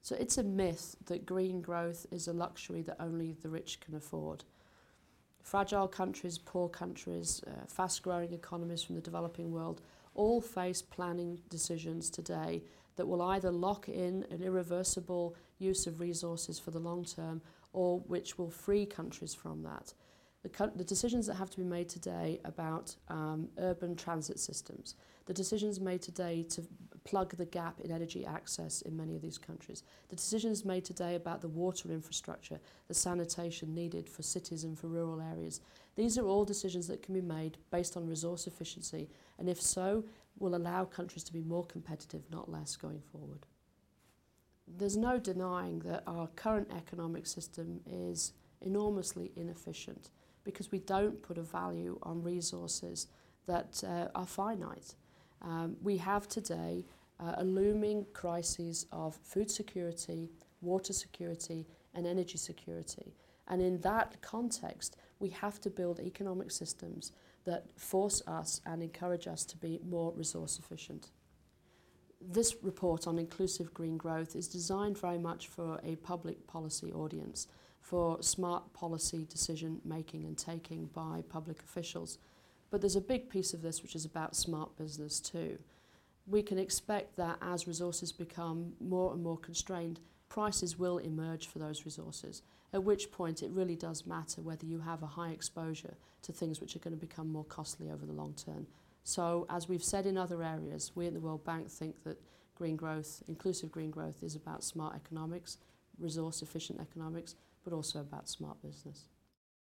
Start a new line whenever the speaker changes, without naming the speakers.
So it's a myth that green growth is a luxury that only the rich can afford. Fragile countries, poor countries, fast-growing economies from the developing world all face planning decisions today that will either lock in an irreversible use of resources for the long term or which will free countries from that. The decisions that have to be made today about urban transit systems, the decisions made today to plug the gap in energy access in many of these countries, the decisions made today about the water infrastructure, the sanitation needed for cities and for rural areas, these are all decisions that can be made based on resource efficiency, and if so, will allow countries to be more competitive, not less, going forward. There's no denying that our current economic system is enormously inefficient, because we don't put a value on resources that are finite. We have today a looming crisis of food security, water security, and energy security. And in that context, we have to build economic systems that force us and encourage us to be more resource efficient. This report on inclusive green growth is designed very much for a public policy audience, for smart policy decision making and taking by public officials. But there's a big piece of this which is about smart business too. We can expect that as resources become more and more constrained, prices will emerge for those resources, at which point it really does matter whether you have a high exposure to things which are going to become more costly over the long term. So, as we've said in other areas, we at the World Bank think that green growth, inclusive green growth, is about smart economics, resource efficient economics, but also about smart business.